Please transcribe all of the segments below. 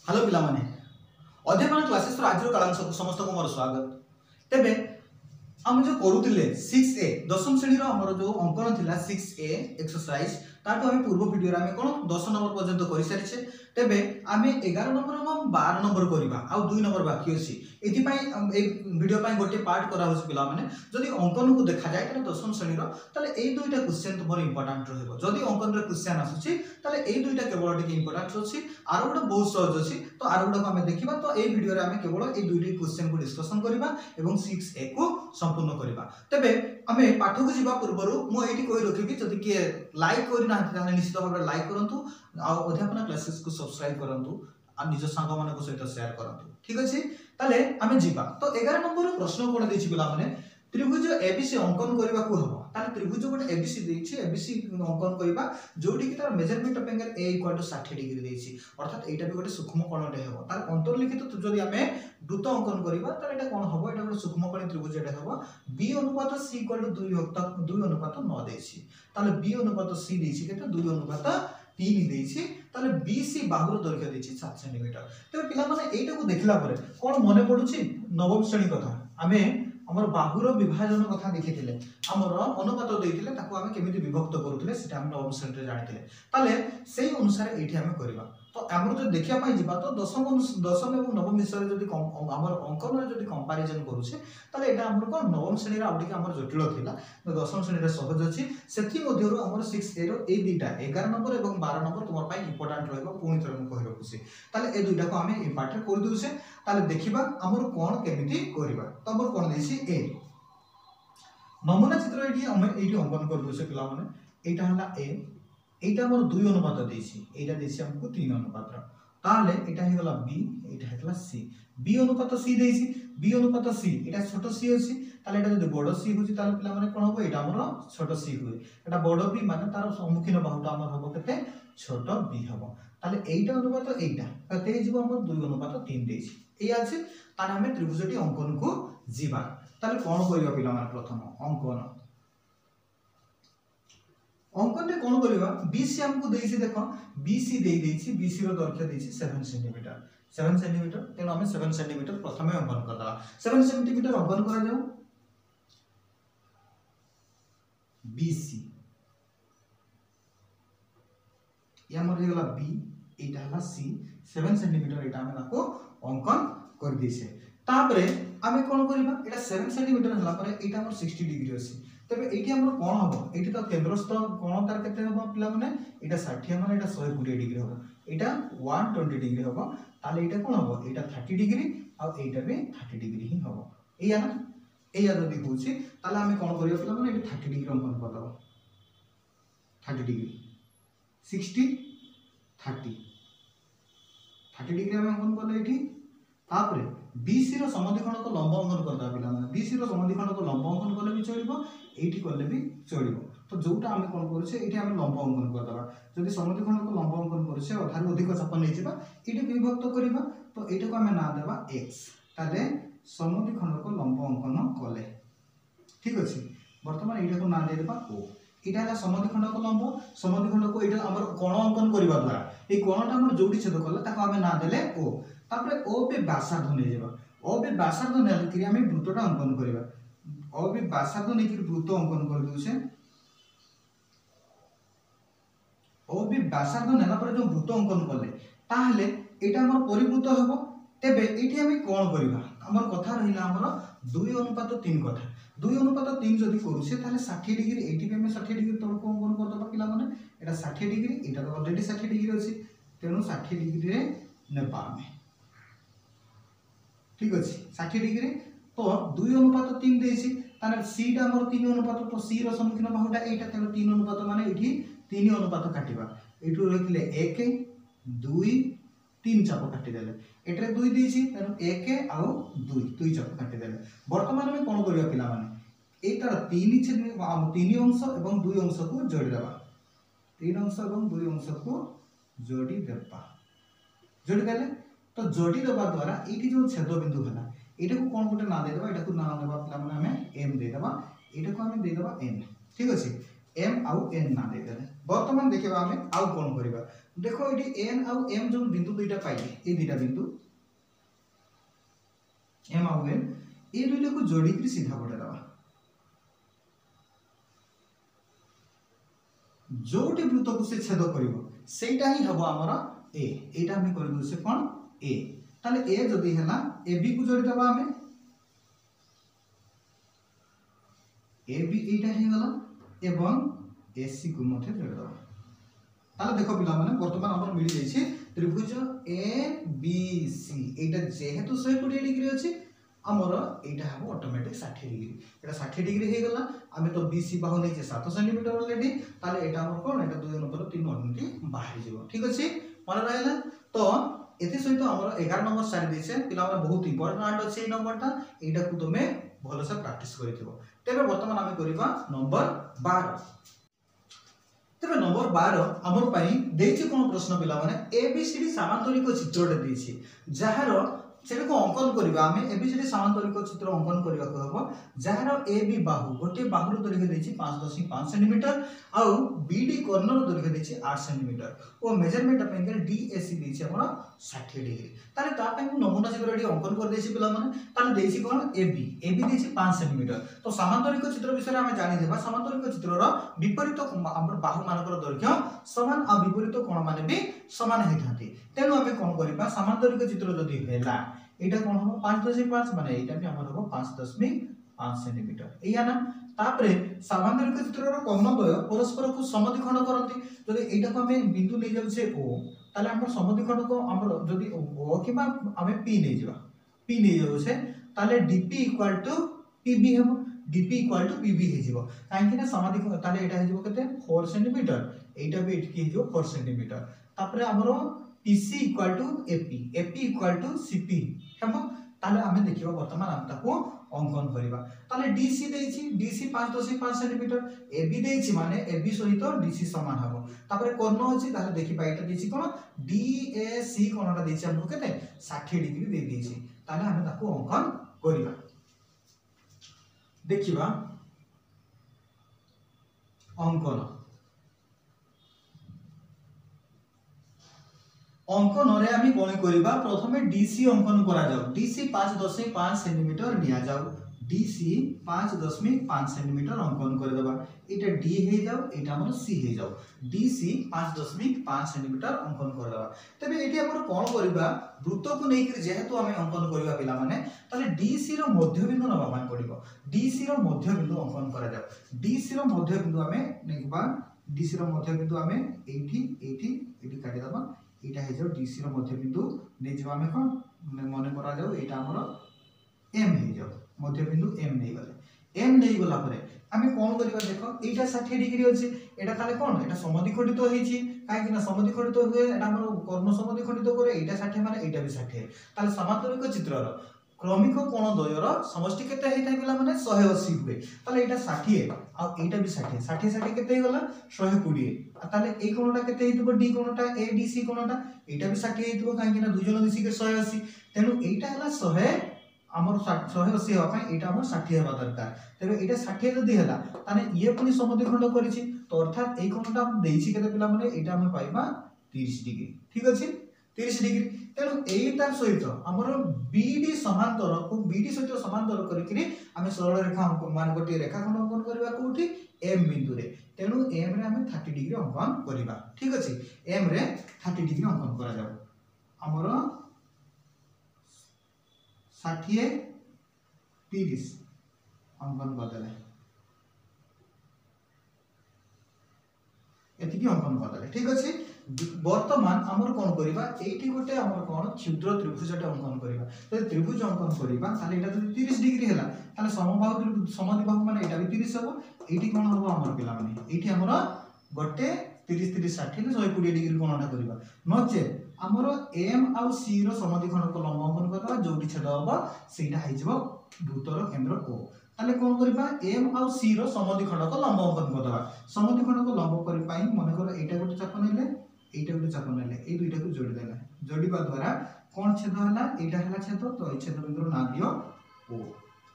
Hello पिला माने अध्ययन क्लासेस आज कालांश समस्त को मोर स्वागत। तेबे हम जो करूतिले 6A दशम श्रेणी रो हमर जो अंकन थिला 6A एक्सरसाइज ताको हम पूर्व वीडियो रे हम कोन 10 नंबर पर्यंत करि सारिछे। तेबे आमे 11 नंबर एवं 12 नंबर करिबा आ 2 नंबर बाकी अछि। एथि पई ए वीडियो पई गोटे पार्ट करा होस पिला माने जदि अंकन को देखा जाय त दशम श्रेणी रो तले ए दुईटा क्वेश्चन तुमर इंपोर्टेंट रहबो। जदि अंकन रे क्वेश्चन आसुची तले ए दुईटा केवल टिके इंपोर्टेंट अछि आरो गोटे बहुत सहज अछि। तो आरो गोटे को हम देखिबा तो ए वीडियो रे हम केवल ए दुईटी क्वेश्चन को डिस्कशन करिबा एवं 6A को संपूर्ण करिबा। तेबे आमे पाठ को जिबा पूर्वरु मो एठी कहि रखिबी जदि के लाइक करि ना ताने निश्चित भाबे लाइक करंतु आ अध्यापन क्लासेस को सब्सक्राइब करंतु आ निज संग मानको सहित शेयर करंतु। ठीक अछि ताले आमे जिबा। तो 11 नंबर प्रश्न कोन देछि पिला माने त्रिभुज एबीसी अंकन करबा को हबो। ताले त्रिभुज गोटे एबीसी देछि एबीसी अंकन करबा जोटी कि तार measurement of angle A = 60 degree देछि अर्थात एटा भी गोटे सूक्ष्म कोणटे हबो। तार अंतर्लिखित तो जदि आमे वृत्त अंकन करबा ताले एटा कोन हबो एटा गोटे सूक्ष्म कोणी त्रिभुज एटा हबो b अनुपात c = 2 अनुपात 9 देछि। ताले b अनुपात c देछि केते 2 अनुपात 3 देछि। ताले BC बाहुर दैर्घ्य देछि 7 सेंटीमीटर। तबे पिला माने एटा को देखला परे कोन मने पडुछि नवम श्रेणी कथा आमे हमर बाहुर विभाजन कथा देखिथिले हमर अनुपात देइथिले ताको आमे केमिति विभक्त करूथिले सेटा हम नवम श्रेणी रे जानिथिले। ताले सेही अनुसार एठी आमे करबा। तो हमर जो देखिया पई जिबा तो दशम एवं नवम विषय जदि हमर अंकन रे जदि कंपैरिजन करूछे ताले एटा हमर को नवम श्रेणी रे आउटी हमर जटिल थिला दशम श्रेणी रे सहज अछि। सेथि मध्यरो हमर 6A रो ए दुईटा 11 नंबर एवं 12 नंबर तुमर पई इंपोर्टेंट रहबो पुनी थरे हम कहि रखुसी। ताले ए दुईटा को आमे इ पाठ कर दिउसे ताले देखिबा हमर कोन केमिति करबा। तो हमर कोन देछि ए नमूना चित्र एठी हम एठी अंकन कर दिउसे पिला माने एटा हला ए एटा हमर 2 अनुपात देछि एटा देछि हमको 3 अनुपात ताले एटा हे गला b एटा हेतला c b अनुपात c देछि b अनुपात c एटा छोटो c अछि ताले एटा जदि बडो c होछि ताले पिला माने कोन होबो एटा हमर छोटो c होय एटा बडो b माने तार सम्मुखीन बाहुटा हमर होबो केते छोटो b होबो। ताले एटा अनुपात एटा कते जिवो हमर 2 अनुपात 3 देछि ए अछि। ताले हम त्रिभुजटी अंकन को जिबा। ताले कोन करिबा पिला माने प्रथम अंकन अंकन रे कोन करबा BC हमको देछि देखो BC देइ देछि BC रो दैर्घ्य देछि 7 सेंटीमीटर तेनो हम 7 सेंटीमीटर प्रथमे अंकन करदा 7 सेंटीमीटर अंकन करा जाऊ BC या हमर हे गला B एटा हला C 7 सेंटीमीटर एटा हम नाको अंकन कर दिसे। तापरे आमे कोन करबा एटा 7 सेंटीमीटर हला परे एटा हमर 60 डिग्री अछि। तबे एठी हमर कोन हबो एठी तो केंद्रस्थ कोन तार केते हबो पिला माने एटा 60 माने एटा 120 डिग्री हबो एटा 120 डिग्री हबो। ताले एटा कोन हबो एटा 30 डिग्री आ एटा भी 30 डिग्री ही हबो एया ना एया जदी होछि ताले हम कोन करियो पिला माने एटा 30 डिग्री अंकन कर दबो 30 डिग्री 60 30 डिग्री हम अंकन करले एठी। तापरे BC रो समद्विखंड को लंब अंकन करदा पिला माने BC रो समद्विखंड को लंब अंकन करले भी चलिबो एठी करले भी चलिबो। तो जोटा हम कोन करछे एठी हम लंब अंकन कर दबा जदि समद्विखंड को लंब अंकन करछे अधार अधिक चाप नै जिबा एठी विभक्त करिबा तो एटा को हम ना देबा x ताले समद्विखंड को लंब अंकन कले ठीक अछि। वर्तमान एटा को ना दे देबा o एटा हला समद्विखंड को लंब समद्विखंड को एटा हमर कोण अंकन करबा द्वारा ए कोणटा हमर जोडी छेद करला ताको हम ना देले o तापरे o पे व्यासार्ध नै जेबा o पे व्यासार्ध नेल कि हम वृत्तटा अंकन करबा o पे व्यासार्ध नै कि वृत्त अंकन कर दिउसे o पे व्यासार्ध नेला पर जो वृत्त अंकन करले ताहले एटा हमर परिवृत्त हबो। तेबे एठी हम कोन करबा हमर कथा रहिला हमर 2 अनुपात 3 कथा 2 अनुपात 3 जदि करूसे ताले 60 डिग्री एठी पे हम 60 डिग्री तळ को अंकन कर दबा पिला माने एटा 60 डिग्री एटा तो ऑलरेडी 60 डिग्री अछि तेनु 60 डिग्री रे नेबा हम ठीक अछि 60 डिग्री तो 2 अनुपात 3 देछि ताने c टा हमर 3 अनुपात तो c रो सम्मुखीन बाहुटा एटा तेनु 3 अनुपात माने एठी 3 अनुपात काटिबा एठु रखिले 1 2 3 चाप काटि देले एटरे 2 देछि तेनु 1 आ 2 चाप काटि देले। वर्तमान में कोन करिया पिला माने एटार 3 छेद 3 अंश एवं 2 अंश को जोड़ी देबा 3 अंश एवं 2 अंश को जोड़ी देले तो जोड़ी देबा द्वारा एठी जो छेद बिंदु हला एटा को कोन गोटे ना दे देबा एटा को ना देबा पिला माने हमें m दे देबा एटा को हमें दे देबा n ठीक अछि m आउ n ना दे देले। वर्तमान देखिबा हमें आउ कोन करिबा देखो ये एन आउ एम जो बिंदु दुईटा पाइले ये दुईटा बिंदु एम आउ एम ये दुईटा को जोड़ी कर सीधा पटे दबा जोटी वृत्त को से छेद करिवो सेटा ही हबो हमर ए एटा हम कर दउ से कोन ए ताले ए जदी हैला ए बी को जोड़ी दबा हमें ए बी एटा हे गला एवं ए सी को मथे जोड़ी दबा ताले देखो पिला माने वर्तमान हमर मिली जाई छै त्रिभुज ए बी सी एटा जेहेतु 120 डिग्री अछि हमर एटा हबो ऑटोमेटिक 60 डिग्री एटा 60 डिग्री हे गला आमे तो बी सी बाहु नै छै 7 सेंटीमीटर ऑलरेडी ताले एटा हमर कोन एटा 2 नंबर 3 ऑलरेडी बाहर जिवो ठीक अछि मन रहला तो एथि सहित हमर 11 नंबर सारी दिसे पिला माने बहुत इंपोर्टेंट अछि ए नंबरटा एटा को तुमे भलो से प्रैक्टिस करिथिबो तेबे वर्तमान आमे करिबा नंबर 12 तेबे नंबर 12 हमर पई देछि कोन प्रश्न पिला माने एबीसीडी समांतरिक चित्रटे देछि जहार सेटा को अंकन करिबा आमे एबीसीडी समांतरिक चित्र अंकन करिबा को हबो जहार एबी बाहु गोटे बाहुर दৈর্ঘ্য देछि 5.5 सेंटीमीटर आउ बीडी कॉर्नर दৈর্ঘ্য देछि 8 सेंटीमीटर ओ मेजरमेंट अपन डीएसी देछि हमर 60 डिग्री ताले ता पई नमूना चित्र एडी अंकन कर देछि पिला माने ताले देछि कोन एबी देछि 5 सेंटीमीटर तो समांतरिक चित्र विषय आमे जानि देबा समांतरिक चित्रर विपरीत हमर बाहु मानकर दৈর্ঘ্য समान आ विपरीत कोण माने भी समान हेथांती तेनु आमे कोन करिबा समांतरिक चित्र जदी हेला एटा कोन हो 5.5 माने एटा भी हमर हो 5.5 सेंटीमीटर एया ना तापरे समांतरिक चित्रर कोणद्वय परस्पर को समद्विखंड करंती जदी एटा को हमें बिंदु ले जाउ छे ओ ताले हमर समद्विखंड को हमर जदी ओ किबा हमें पी ले जाबा पी ले जाउ छे ताले डीपी इक्वल टू पीबी हम डीपी इक्वल टू पीबी हे जिवो काहे कि ना समद्विखंड ताले एटा हे जिवो केते 4 सेंटीमीटर एटा भी एटकी हे जिवो 4 सेंटीमीटर तापरे हमरो PC equal to AP AP equal to CP हम ताले हमें देखिबा वर्तमान हम ताको अंकन करिबा ताले डीसी देछि डीसी 5.5 सेंटीमीटर एबी देछि माने एबी सहित डीसी समान हबो तापरे कर्ण अछि ताले देखिबा एटा देछि कोन डीएसी कोनटा देछि हमको केते 60 डिग्री दे देछि ताले हमें ताको अंकन करिबा देखिबा अंकन अंकन रे आमी कोन करिबा प्रथमे डीसी अंकन करा जाउ डीसी 5.5 सेंटीमीटर निया जाउ डीसी 5.5 सेंटीमीटर अंकन कर देबा एटा डी हे जाउ एटा हमर सी हे जाउ डीसी 5.5 सेंटीमीटर अंकन कर देबा तबे एटी हमर कोन करिबा वृत्त को नै कि जेहेतु आमे अंकन करिबा पिला माने ताले डीसी रो मध्य बिंदु नबा मान पड़िबो डीसी रो मध्य बिंदु अंकन करा जाउ डीसी रो मध्य बिंदु आमे नेकबा डीसी रो मध्य बिंदु आमे एठी काटी दबा एटा हे जाउ डीसी रो मध्य बिंदु नै जबा हमें कोन मने करा जाउ एटा हमर एम हे जाउ मध्य बिंदु एम नै गले एम नै गला परे हमें कोन करिबा देखो एटा 60 डिग्री अछि एटा ताले कोन एटा समद्विखंडित होईछि काहे कि ना समद्विखंडित होय एटा हमर कर्ण समद्विखंडित करे एटा 60 माने एटा भी 60 ताले समांतरिक चित्रर क्रमिक कोण द्वयर समष्टि केते हेता गेला माने 180 हुए ताले एटा 60 आ एटा भी 60 60 60 केते गला 120 ताले ए कोणटा केते हेतबो डी कोणटा ए डी सी कोणटा एटा भी 60 हेतबो काहे कि ना दुई जन मिसी के 180 तेनु एटा हला 100 हमर 180 हवा पई एटा हमर 60 हेबा दरकार तबे एटा 60 जदी हला ताने ये पुनी समद्विखंड करिछि तो अर्थात ए कोणटा हम देइछि केते पिला माने एटा हम पाइबा 30 डिग्री ठीक अछि 30 डिग्री तेनु एटार सहित हमर बीडी समांतर को बीडी सहित समांतर करिकरी हमें सरल रेखा मान गोटी रेखा खंड अंकन करबा कोठी एम बिंदु रे तेनु एम रे हमें 30 डिग्री अंकन करबा ठीक अछि एम रे 30 डिग्री अंकन करा जाउ हमर 60 30 अंकन बदले एतिकी अंकन बदले ठीक अछि वर्तमान हमर कोन करिबा एठी गोटे हमर कोन क्षुद्र त्रिभुजटे अंकन करिबा तो त्रिभुज अंकन करिबा ताले एटा 30 डिग्री हैला ताले समबाहु माने एटा भी 30 हबो एठी कोन हबो हमर पिला माने एठी हमर गोटे 30 30 60 120 डिग्री कोनटा करिबा नचे हमर एम आ सी रो समद्विखंड को लंब अंकन करबा जोटी छेद हबो सेटा हे जबो वृत्तर केंद्र ओ ताले कोन करिबा एम आ सी रो समद्विखंड को लंब अंकन करबा समद्विखंड को लंब करि पाई माने कर एटा गोटे चाप नेले एटा गोटे चाप नेले ए दुईटा को जोड़ी देला जोड़ीबा द्वारा कोन छेद हला एटा हला छेद तो ए छेद बिंदु ना दियो ओ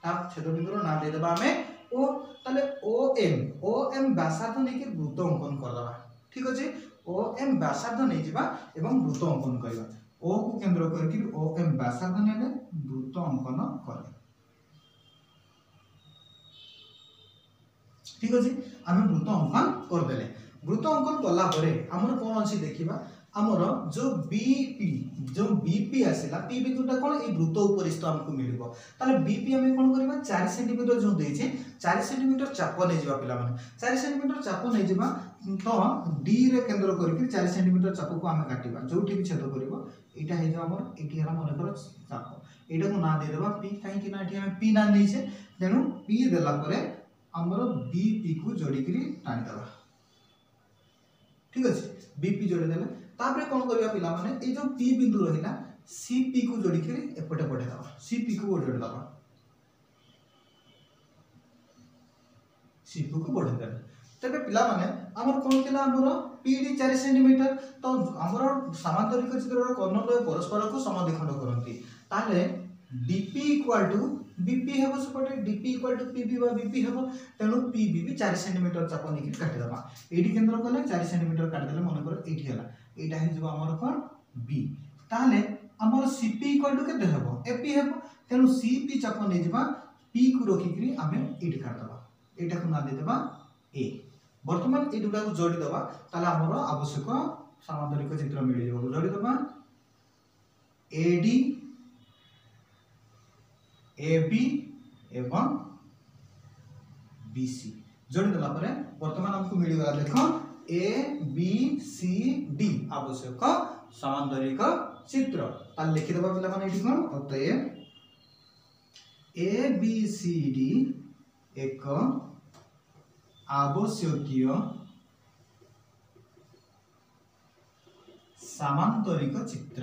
ता छेद बिंदु ना दे देबा हमें ओ ताले ओ एम व्यासार्ध नेकी वृत्त अंकन कर दबा ठीक अछि ओ एम व्यासार्ध नहीं जिबा एवं वृत्त अंकन करबा ओ को केंद्र करके ओ एम व्यासार्ध नेले वृत्त अंकन करे ठीक अछि आमे वृत्त अंकन कर देले वृत्त अंकन कला परे हमर कोन अछि देखिबा हमर जो बीपी आसिला पीबी जोटा कोन ए वृत्त उपरिस्थ हमको मिलिबो ताले बीपी हमें कोन करबा 4 सेंटीमीटर जो देछे 4 सेंटीमीटर चाप नै जिबा पिला माने 4 सेंटीमीटर चाप नै जिबा तो डी रे केंद्र करके 4 सेंटीमीटर चाप को हमें काटिबा जोठी भी छेद करबो एटा हे जो हमर एटी हला मन कर चाप एटा को ना दे देबा पी काहे कि ना एटी हमें पी ना नैछे तेनु पी देला परे हमर बीपी को जोडी करी टाणी देबा ठीक अछि बीपी जोडी देले तापरे कोन करबा पिला माने ए जो पी बिंदु रहिला सीपी को जोडी करी एपटे पठे दबा सीपी को जोडी दबा सीपी को बढ़े देले तबे पिला माने हमर कोन केला हमर पीडी 4 सेंटीमीटर तो हमर समांतरिक चित्रर कर्णद्वय परस्पर को समद्विखंड करंती ताले डीपी इक्वल टू बीपी हेबो सपटे डीपी इक्वल टू पीबी बा बीपी हेबो तेनु पीबी भी 4 सेंटीमीटर चाप निकि काटि दबा एडी केंद्र कले 4 सेंटीमीटर काटि देले मन कर एठी हला एटा हे जबा हमर कोन बी ताले हमर सीपी इक्वल टू केते हेबो एपी हेबो तेनु सीपी चाप नै जबा पी को रखि करी हमें एडी काट दबा एटा को ना दे देबा ए वर्तमान ए दुटा को जोडी दबा ताले हमर आवश्यक समांतरिक चित्र मिलि जबो जोडी दबा एडी AB एवं BC जोड़ी देला परे वर्तमान हमको मिल गला देखो ABCD आवश्यक समांतरिक चित्र ताल लिखि देबा पिला माने एठी कोन अतएव ABCD एक आवश्यकीय समांतरिक चित्र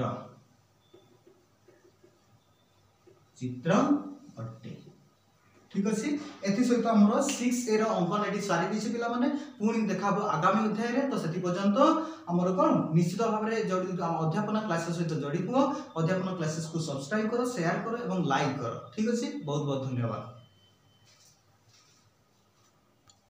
अट्टे ठीक अछि एथि सहित हमर 6a रो अंकन एठी सारी दिछि पिला माने पुणी देखाबो आगामी अध्याय रे तो सेति पर्यंत हमर कोन निश्चित भाव रे जोडी अध्यापन क्लासेस सहित जोडी को अध्यापन क्लासेस को सब्सक्राइब करो शेयर करो एवं लाइक करो ठीक अछि बहुत बहुत धन्यवाद।